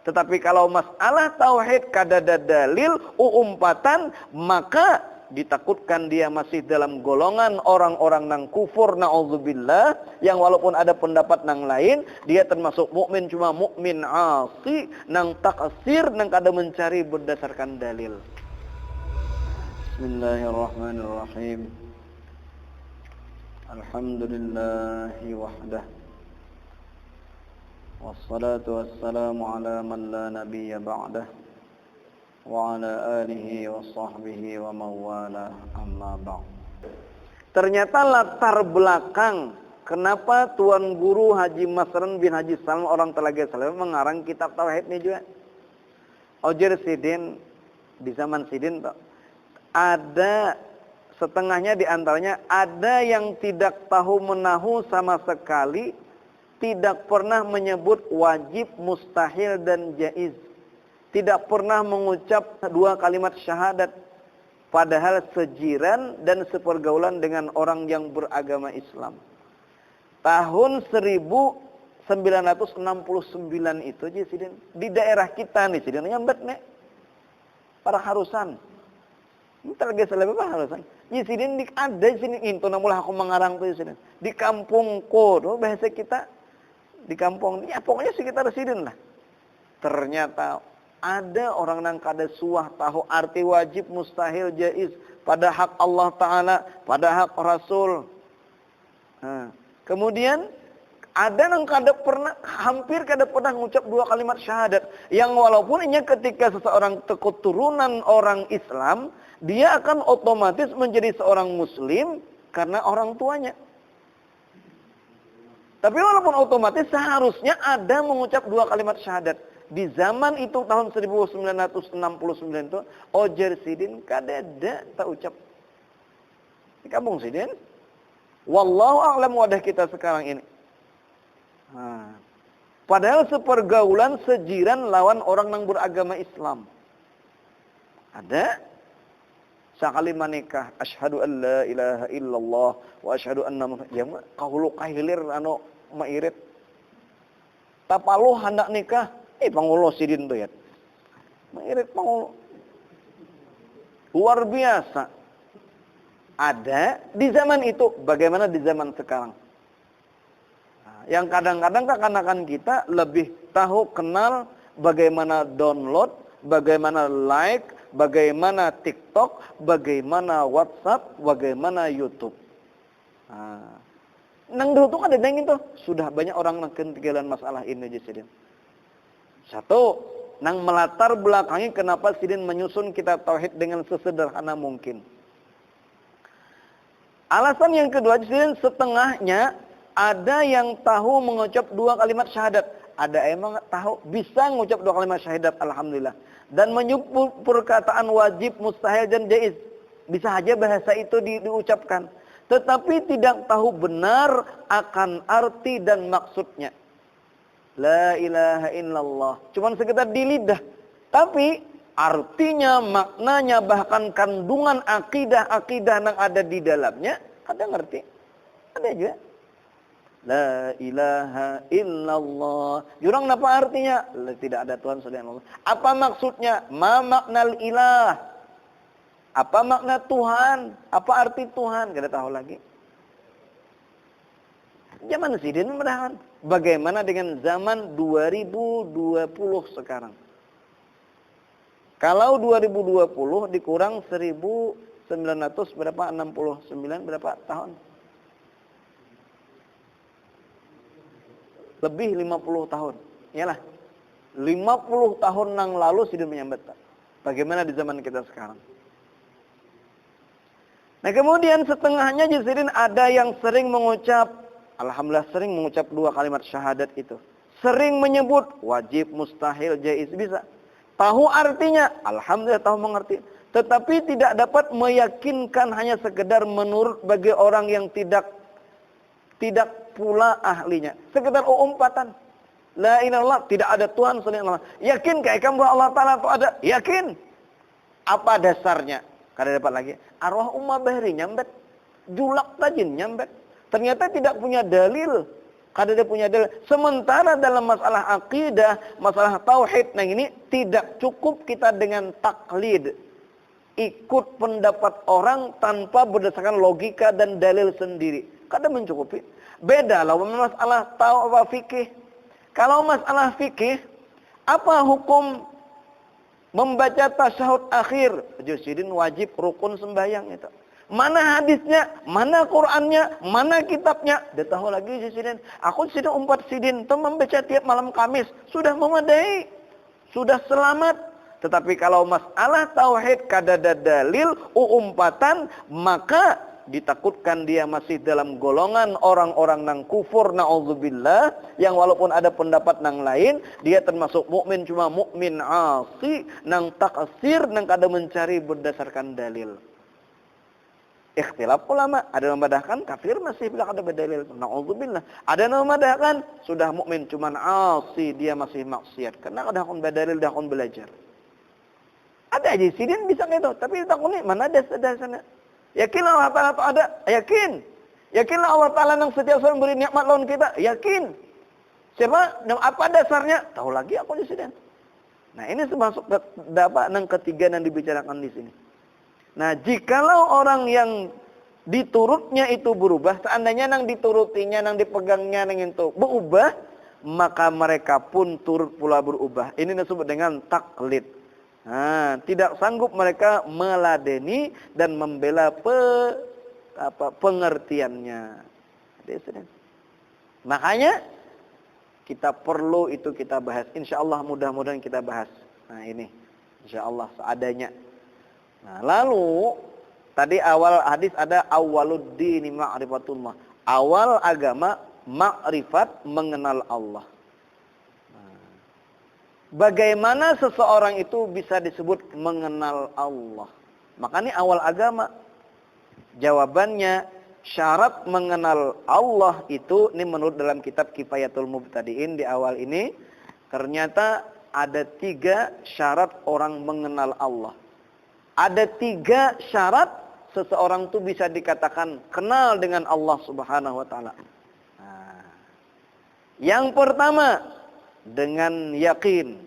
Tetapi kalau masalah tauhid kadada dalil umpatan, maka ditakutkan dia masih dalam golongan orang-orang nang kufur, naudzubillah, yang walaupun ada pendapat nang lain, dia termasuk mukmin, cuma mukmin asi, nang taksir, nang kada mencari berdasarkan dalil. Bismillahirrahmanirrahim. Alhamdulillahi wahdah. Wassalatu wassalamu ala man la nabiyya ba'dah. Wa ala alihi wa sahbihi wa mawala amma ba'd. Ternyata latar belakang kenapa Tuan Guru Haji Masran bin Haji Salam orang Telaga Salam mengarang kitab tauhid ini juga. Ojer Sidin di zaman Sidin ada setengahnya di antaranya ada yang tidak tahu menahu sama sekali, tidak pernah menyebut wajib, mustahil dan jaiz. Tidak pernah mengucap dua kalimat syahadat. Padahal sejiran dan sepergaulan dengan orang yang beragama Islam. Tahun 1969 itu Sidin, di daerah kita nih Sidin, nyambet nih. Para harusan. Ini lagi selebih apa harusan? Sidin ada sini itu namulah aku mengarang tuh Sidin. Di kampungku, tuh bahasa kita di kampung, ya pokoknya sekitar Sidin lah. Ternyata ada orang yang kada suah tahu arti wajib, mustahil, jaiz pada hak Allah Ta'ala, pada hak Rasul. Kemudian ada yang kada pernah, hampir kada pernah mengucap dua kalimat syahadat. Yang walaupun ini ketika seseorang keturunan orang Islam, dia akan otomatis menjadi seorang Muslim karena orang tuanya. Tapi walaupun otomatis seharusnya ada mengucap dua kalimat syahadat. Di zaman itu tahun 1969 itu Ojer Sidin kadada tak ucap. Di kampung Sidin. Wallahu a'lam wadah kita sekarang ini. Padahal sepergaulan sejiran lawan orang yang beragama Islam. Ada sekali menikah asyhadu an la ilaha illallah wa asyhadu anna muhammadan ya kaulu kahilir anu mairit. Tapaluh hendak nikah pangulo Sidin tuh ya. Mengirit pangulo. Luar biasa. Ada di zaman itu. Bagaimana di zaman sekarang? Yang kadang-kadang kekanakan kita lebih tahu kenal bagaimana download, bagaimana like, bagaimana TikTok, bagaimana WhatsApp, bagaimana YouTube. Nang dulu tuh ada yang itu. Sudah banyak orang yang ketinggalan masalah ini aja Sidin. Satu, nang melatar belakangi kenapa Sidin menyusun kitab tauhid dengan sesederhana mungkin. Alasan yang kedua, Sidin setengahnya ada yang tahu mengucap dua kalimat syahadat. Ada emang tahu bisa mengucap dua kalimat syahadat, alhamdulillah. Dan menyebut perkataan wajib, mustahil dan jaiz. Bisa saja bahasa itu diucapkan. Tetapi tidak tahu benar akan arti dan maksudnya. La ilaha illallah. Cuman sekedar di lidah. Tapi artinya, maknanya, bahkan kandungan akidah-akidah yang ada di dalamnya, ada ngerti? Ada juga. La ilaha illallah. Jurang apa artinya? Tidak ada Tuhan selain Allah. Apa maksudnya? Ma maknal ilah. Apa makna Tuhan? Apa arti Tuhan? Gak ada tahu lagi. Zaman Sidin menahan. Bagaimana dengan zaman 2020 sekarang? Kalau 2020 dikurang 1900 berapa? 69 berapa tahun? Lebih 50 tahun. Iyalah. 50 tahun yang lalu Sidin menyambat. Bagaimana di zaman kita sekarang? Nah kemudian setengahnya Sidin ada yang sering mengucap, alhamdulillah sering mengucap dua kalimat syahadat itu. Sering menyebut wajib, mustahil, jaiz, bisa. Tahu artinya, alhamdulillah tahu mengerti. Tetapi tidak dapat meyakinkan hanya sekedar menurut bagi orang yang tidak pula ahlinya. Sekedar umpatan. La ilaha illallah, tidak ada Tuhan selain Allah. Yakin kayak kamu Allah Ta'ala itu ada? Yakin. Apa dasarnya? Kada dapat lagi. Arwah ummah bahri nyambet. Julak tajin nyambet. Ternyata tidak punya dalil. Kada dia punya dalil. Sementara dalam masalah akidah, masalah tauhid, nah ini tidak cukup kita dengan taklid. Ikut pendapat orang tanpa berdasarkan logika dan dalil sendiri. Kada mencukupi. Beda lah masalah fikih. Kalau masalah fikih, apa hukum membaca tasyahud akhir? Jusidin wajib rukun sembahyang itu. Mana hadisnya, mana Qur'annya, mana kitabnya. Dia tahu lagi Sidin. Aku sudah 4 sidin, itu membaca tiap malam Kamis. Sudah memadai. Sudah selamat. Tetapi kalau masalah tauhid kada ada dalil, umpatan, maka ditakutkan dia masih dalam golongan orang-orang nang kufur, na'udzubillah, yang walaupun ada pendapat nang lain, dia termasuk mukmin cuma mukmin asi, nang taksir, nang kada mencari berdasarkan dalil. Ikhtilaf ulama, ada yang membadahkan kafir masih bila ada berdalil. Na'udzubillah. Ada yang membadahkan sudah mukmin cuman asi, dia masih maksiat. Karena ada akun berdalil, ada akun belajar. Ada aja sidin bisa gitu, tapi takut ni mana ada dasarnya. Yakinlah Allah Taala itu ada, yakin. Yakinlah Allah Taala yang setiap saat beri nikmat lawan kita, yakin. Siapa? Apa dasarnya? Tahu lagi aku di sini. Nah, ini termasuk dapat yang ketiga yang dibicarakan di sini. Nah, jikalau orang yang diturutnya itu berubah, seandainya yang diturutinya, yang dipegangnya yang itu berubah, maka mereka pun turut pula berubah. Ini disebut dengan taklid. Nah, tidak sanggup mereka meladeni dan membela pengertiannya. Makanya kita perlu itu kita bahas. Insyaallah mudah-mudahan kita bahas. Nah, ini insyaallah seadanya. Nah, lalu tadi awal hadis ada awwaluddini ma'rifatullah. Awal agama makrifat, mengenal Allah. Nah, bagaimana seseorang itu bisa disebut mengenal Allah? Makanya awal agama. Jawabannya syarat mengenal Allah itu, ini menurut dalam kitab Kifayatul Mubtadi'in di awal ini, ternyata ada 3 syarat orang mengenal Allah. Ada 3 syarat seseorang itu bisa dikatakan kenal dengan Allah Subhanahu wa taala. Nah, yang pertama dengan yakin.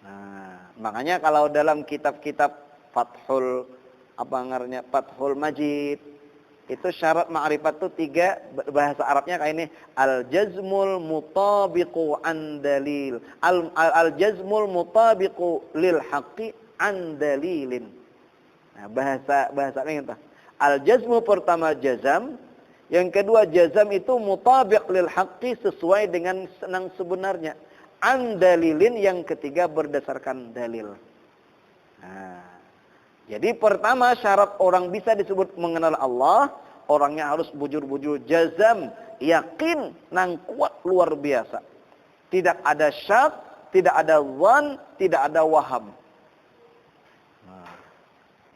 Nah, makanya kalau dalam kitab-kitab Fathul Fathul Majid itu syarat ma'rifat itu 3, bahasa Arabnya kayak ini, al-jazmul mutabiqu an dalil. Al-jazmul mutabiqu lil haqqi an dalilin. Nah, bahasa ini entah. Al-jazmu pertama jazam, yang kedua jazam itu mutabiq lil haqqi, sesuai dengan senang sebenarnya. An dalilin, yang ketiga berdasarkan dalil. Nah, jadi pertama syarat orang bisa disebut mengenal Allah, orangnya harus bujur-bujur jazam, yakin nang kuat luar biasa. Tidak ada syak, tidak ada dhan, tidak ada waham.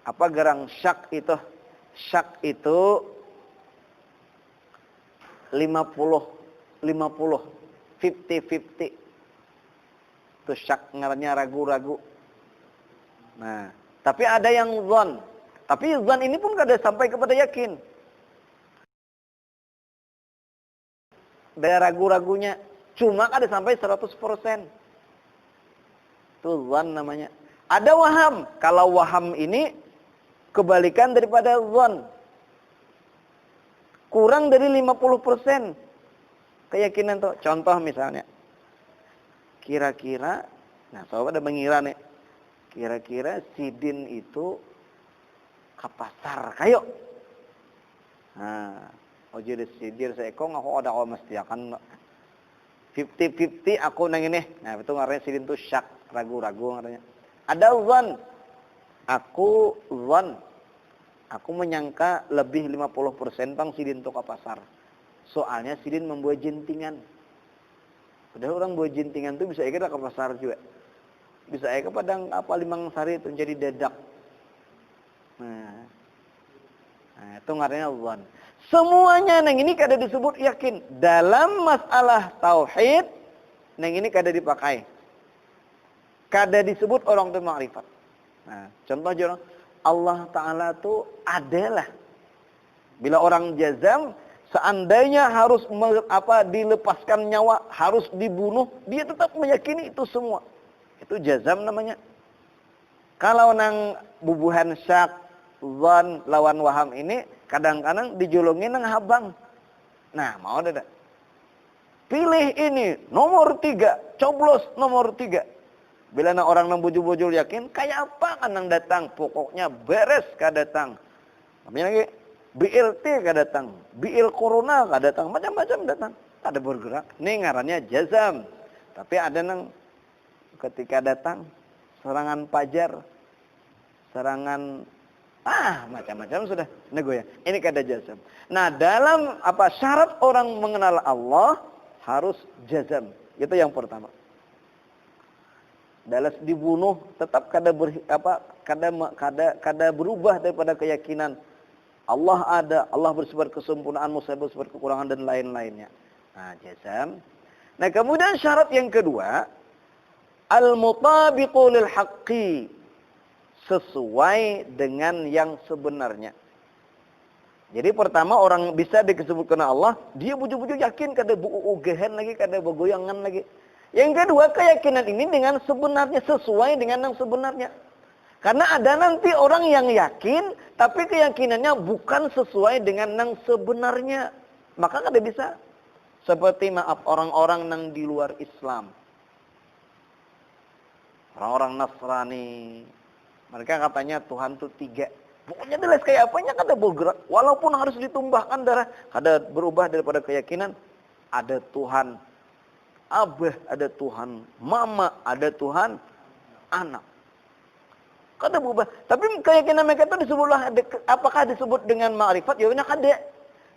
Apa gerang syak itu? Syak itu 50-50. 50-50. Itu syak ngarannya ragu-ragu. Nah, tapi ada yang dhan. Tapi dhan ini pun kada sampai kepada yakin. Ada ragu-ragunya. Cuma kada sampai 100%. Itu dhan namanya. Ada waham. Kalau waham ini kebalikan daripada dhan. Kurang dari 50% keyakinan tuh. Contoh misalnya. Kira-kira, nah sobat ada mengira nih. Kira-kira sidin itu ke pasar kayo. Nah, ojo de sidir saya kok aku ada kok mesti akan 50-50 aku nang ini. Nah, itu ngarannya sidin tuh syak, ragu-ragu ngarannya. Ada dhan. Aku menyangka lebih 50% bang sidin tuh ke pasar. Soalnya sidin membuat jentingan. Padahal orang buat jentingan tuh bisa aja ke pasar juga. Bisa aja ke Padang Limang Sari itu jadi dadak. Nah, itu ngarannya dhan. Semuanya nang ini kada disebut yakin. Dalam masalah tauhid, nang ini kada dipakai. Kada disebut orang itu makrifat. Nah, contoh Allah Ta'ala itu adalah. Bila orang jazam, seandainya harus dilepaskan nyawa, harus dibunuh, dia tetap meyakini itu semua. Itu jazam namanya. Kalau nang bubuhan syak, zon, lawan waham ini, kadang-kadang dijulungin nang habang. Nah, mau ada. Pilih ini, nomor 3, coblos nomor 3. Bila orang nang bujul-bujul yakin, kayak apa kan nang datang? Pokoknya beres ka datang. Namanya lagi, BLT ka datang, BL Corona ka datang, macam-macam datang. Ada bergerak. Ini ngarannya jazam. Tapi ada nang ketika datang, serangan pajar, serangan macam-macam sudah negoya. Ini kada jazam. Nah, dalam syarat orang mengenal Allah harus jazam. Itu yang pertama. Dalam dibunuh tetap kada berubah daripada keyakinan Allah ada, Allah bersifat kesempurnaan, Musa bersifat kekurangan dan lain-lainnya. Nah, jazam. Nah, kemudian syarat yang kedua, al-mutabiqu lil haqqi, sesuai dengan yang sebenarnya. Jadi pertama orang bisa disebutkan Allah, dia bujuk-bujuk yakin kada buugehan lagi, kada begoyangan lagi. Yang kedua, keyakinan ini dengan sebenarnya, sesuai dengan yang sebenarnya. Karena ada nanti orang yang yakin, tapi keyakinannya bukan sesuai dengan yang sebenarnya. Maka kada bisa. Seperti orang-orang yang di luar Islam. Orang-orang Nasrani. Mereka katanya Tuhan itu 3. Pokoknya jelas kayak apanya kada bergerak. Walaupun harus ditumbahkan darah. Kada berubah daripada keyakinan. Ada Tuhan Abah, ada Tuhan Mama, ada Tuhan Anak. Kada berubah. Tapi keyakinan mereka itu disebutlah, apakah disebut dengan ma'rifat? Ya benar kada.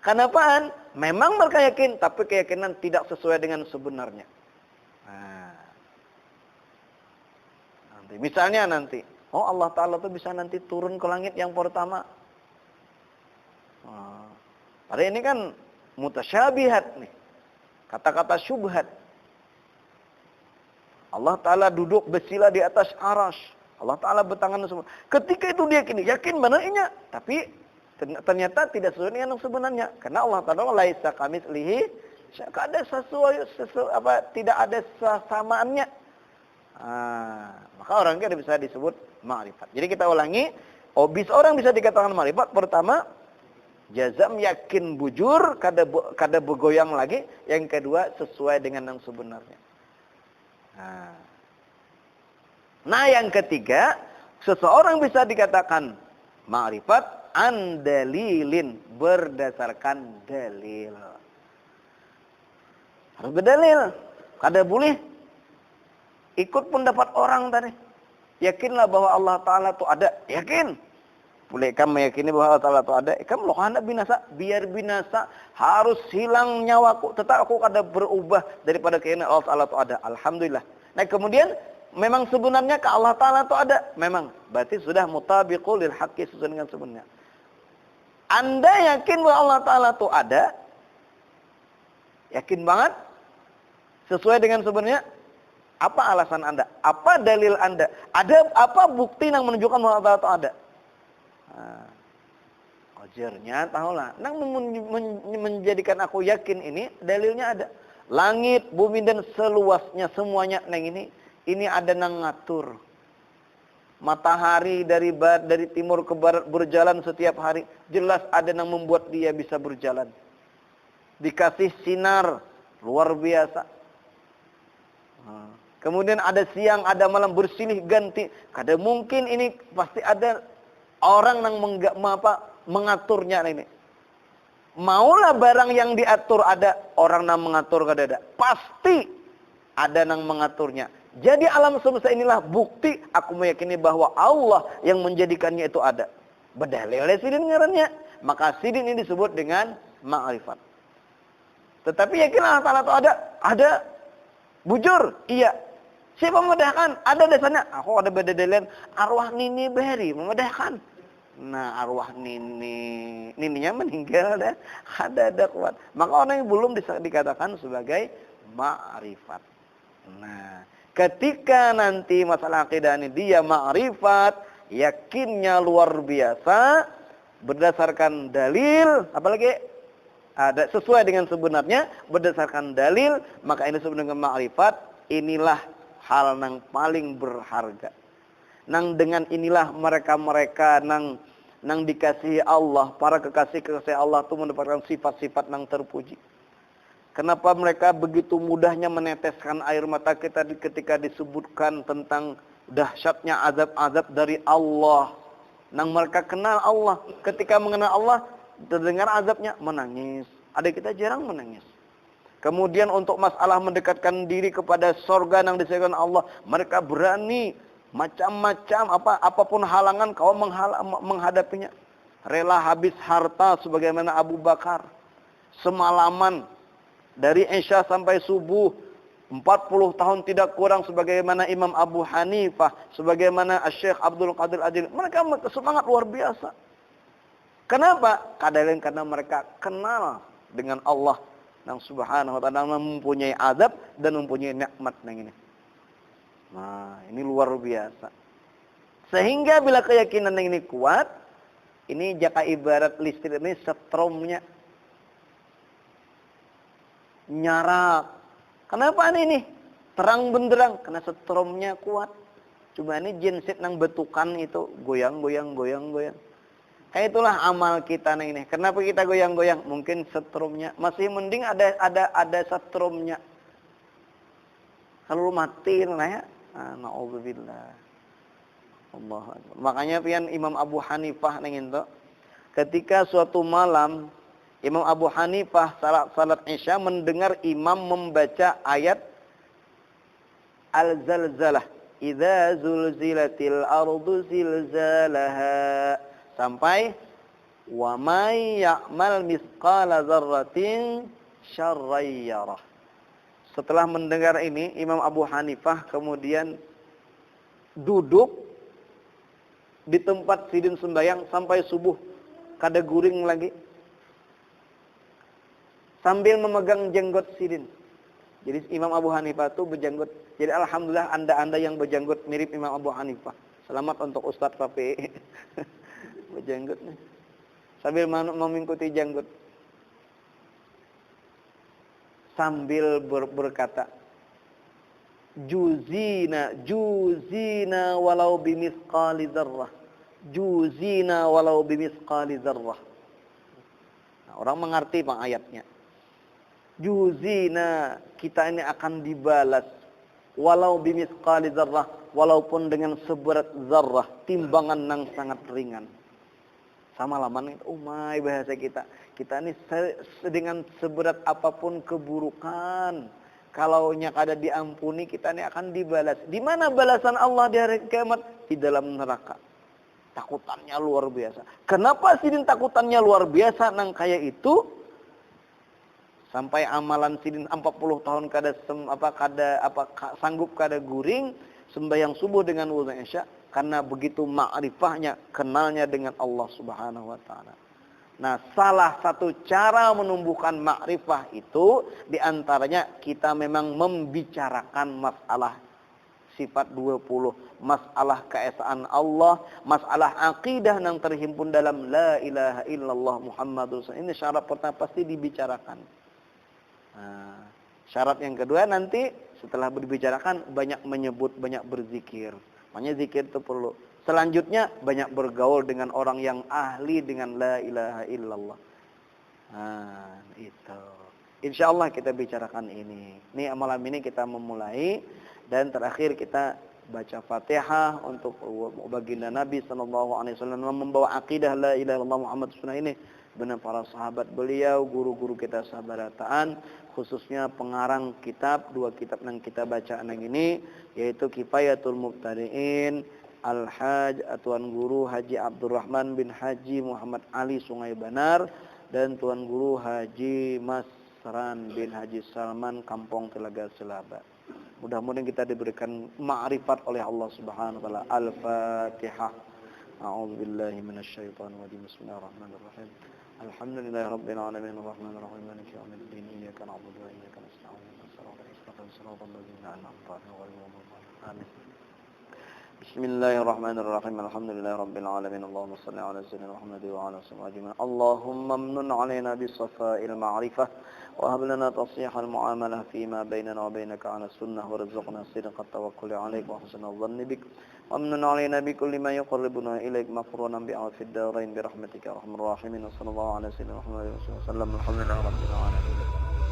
Kenapaan? Memang mereka yakin, tapi keyakinan tidak sesuai dengan sebenarnya. Nah. Misalnya nanti, Allah Ta'ala itu bisa nanti turun ke langit yang pertama. Padahal ini kan mutasyabihat nih. Kata-kata syubhat. Allah Ta'ala duduk bersila di atas aras. Allah Ta'ala bertangan semua. Ketika itu dia yakin benarnya. Tapi ternyata tidak sesuai dengan yang sebenarnya. Karena Allah Ta'ala laisa kamitslihi, ada tidak ada sesamaannya. Maka orang itu bisa disebut ma'rifat. Jadi kita ulangi. Orang bisa dikatakan ma'rifat. Pertama, jazam yakin bujur, kada bergoyang lagi. Yang kedua, sesuai dengan yang sebenarnya. Nah, yang ketiga, seseorang bisa dikatakan ma'rifat an dalilin, berdasarkan dalil. Harus berdalil. Kada boleh ikut pendapat orang tadi. Yakinlah bahwa Allah Ta'ala itu ada. Yakin. Boleh kamu meyakini bahwa Allah Ta'ala itu ada. Kamu loh hendak binasa. Biar binasa. Harus hilang nyawaku. Tetap aku kada berubah daripada keyakinan Allah Ta'ala itu ada. Alhamdulillah. Nah, kemudian memang sebenarnya ke Allah Ta'ala itu ada. Memang. Berarti sudah mutabiqul lil haqqi, sesuai dengan sebenarnya. Anda yakin bahwa Allah Ta'ala itu ada? Yakin banget? Sesuai dengan sebenarnya? Apa alasan Anda? Apa dalil Anda? Ada apa bukti yang menunjukkan bahwa Allah Ta'ala itu ada? Ojernya tahulah. Nang menjadikan aku yakin ini, dalilnya ada. Langit, bumi dan seluasnya semuanya nang ini ada nang ngatur. Matahari dari timur ke barat berjalan setiap hari. Jelas ada nang membuat dia bisa berjalan. Dikasih sinar luar biasa. Kemudian ada siang, ada malam bersilih ganti. Kada mungkin ini pasti ada orang yang mengaturnya ini. Maulah barang yang diatur ada, orang yang mengatur kada ada. Pasti ada yang mengaturnya. Jadi alam semesta inilah bukti aku meyakini bahwa Allah yang menjadikannya itu ada. Berdalil sidin ngarannya. Maka sidin ini disebut dengan ma'rifat. Tetapi yakin Allah Ta'ala itu ada? Ada. Bujur? Iya. Siapa memedahkan? Ada dasarnya. Aku ada berdalil arwah Nini Beri memedahkan. Nah, arwah Nininya meninggal dah. Ada kuat. Maka orang yang belum dikatakan sebagai ma'rifat. Nah, ketika nanti masalah akidah ini dia ma'rifat, yakinnya luar biasa berdasarkan dalil, apalagi ada sesuai dengan sebenarnya berdasarkan dalil, maka ini disebut dengan ma'rifat. Inilah hal yang paling berharga. Nang dengan inilah mereka-mereka nang dikasihi Allah, para kekasih Allah itu mendapatkan sifat-sifat yang terpuji. Kenapa mereka begitu mudahnya meneteskan air mata kita ketika disebutkan tentang dahsyatnya azab-azab dari Allah. Nang mereka kenal Allah, ketika mengenal Allah, terdengar azabnya menangis. Ada kita jarang menangis. Kemudian untuk masalah mendekatkan diri kepada sorga yang disediakan Allah, mereka berani macam-macam apapun halangan kau menghadapinya. Rela habis harta sebagaimana Abu Bakar. Semalaman dari Isya sampai subuh 40 tahun tidak kurang sebagaimana Imam Abu Hanifah, sebagaimana Syekh Abdul Qadir Al-Jilani. Mereka semangat luar biasa. Kenapa? Karena mereka kenal dengan Allah yang Subhanahu wa taala, mempunyai azab dan mempunyai nikmat yang ini. Nah, ini luar biasa. Sehingga bila keyakinan yang ini kuat, ini jaka ibarat listrik ini setrumnya nyarak. Kenapa ini? Terang benderang karena setrumnya kuat. Cuma ini genset nang betukan itu goyang. Itulah amal kita ini. Kenapa kita goyang-goyang? Mungkin setrumnya masih mending ada setrumnya. Kalau mati lah ya. Na'udzubillah. Allah. Makanya pian Imam Abu Hanifah nengin to. Ketika suatu malam Imam Abu Hanifah salat Isya mendengar imam membaca ayat Al-Zalzalah. Idza zulzilatil ardu zilzalaha. Sampai wa may ya'mal mithqala dzarratin syarran yarah. Setelah mendengar ini, Imam Abu Hanifah kemudian duduk di tempat sidin sembahyang sampai subuh, kada guring lagi. Sambil memegang jenggot sidin. Jadi Imam Abu Hanifah itu berjenggot. Jadi alhamdulillah anda yang berjenggot mirip Imam Abu Hanifah. Selamat untuk Ustadz Papi. Berjenggot nih. Sambil mengikuti jenggot. Sambil berkata, juzina walau bimithqali dzarrah. Juzina walau bimithqali dzarrah. Nah, orang mengerti Bang ayatnya. Juzina, kita ini akan dibalas walau bimithqali dzarrah, walaupun dengan seberat zarrah, timbangan yang sangat ringan. Sama laman umay bahasa kita. Kita ini dengan seberat apapun keburukan, kalau kada diampuni, kita ini akan dibalas. Di mana balasan Allah di hari kiamat? Di dalam neraka. Takutannya luar biasa. Kenapa sidin takutannya luar biasa nang kayak itu? Sampai amalan sidin 40 tahun sanggup kada guring sembahyang subuh dengan wudu Isya karena begitu ma'rifahnya, kenalnya dengan Allah Subhanahu wa taala. Nah, salah satu cara menumbuhkan ma'rifah itu diantaranya kita memang membicarakan masalah sifat 20, masalah keesaan Allah, masalah akidah yang terhimpun dalam la ilaha illallah Muhammadur Rasulullah. Ini syarat pertama pasti dibicarakan. Nah, syarat yang kedua nanti setelah berbicarakan banyak menyebut, banyak berzikir. Makanya zikir itu perlu. Selanjutnya banyak bergaul dengan orang yang ahli dengan la ilaha illallah. Nah, itu. Insyaallah kita bicarakan ini. Ini malam ini kita memulai dan terakhir kita baca Fatihah untuk baginda Nabi sallallahu alaihi wasallam membawa akidah la ilaha illallah Muhammad Rasulullah ini benar para sahabat beliau, guru-guru kita sabarataan, khususnya pengarang kitab, dua kitab yang kita baca yang ini yaitu Kifayatul Mubtadi'in Al-Hajj Tuan Guru Haji Abdurrahman bin Haji Muhammad Ali Sungai Banar dan Tuan Guru Haji Masran bin Haji Salman Kampung Telaga Selaba. Mudah-mudahan kita diberikan ma'rifat oleh Allah Subhanahu wa taala. Al-Fatihah. A'udzubillahi minasyaitonir rajim. Bismillahirrahmanirrahim. Alhamdulillahirabbil alamin arrahmanir rahim maliki yaumiddin iyyaka na'budu wa iyyaka nasta'in ihdinas siratal mustaqim siratal ladzina an'amta 'alaihim ghairil maghdubi 'alaihim. Bismillahirrahmanirrahim. Alhamdulillahirabbil alamin. Allahumma shalli ala sayyidina Muhammad wa ala alihi ajma'in. Allahumma amnun 'alaina bi safa'il ma'rifah wa hab lana tasihhal mu'amalah fi ma bainana wa bainaka 'ala sunnah warzuqna sidqat tawakkul 'alaik wa husnal dhanni bik. Wa amnun 'alaina bi kulli ma yuqarribuna ilaik maghfuran bi afid darain bi rahmatika ya arhamar rahimin. Sallallahu ala sayyidina Muhammad wa sallam. Alhamdulillahirabbil alamin.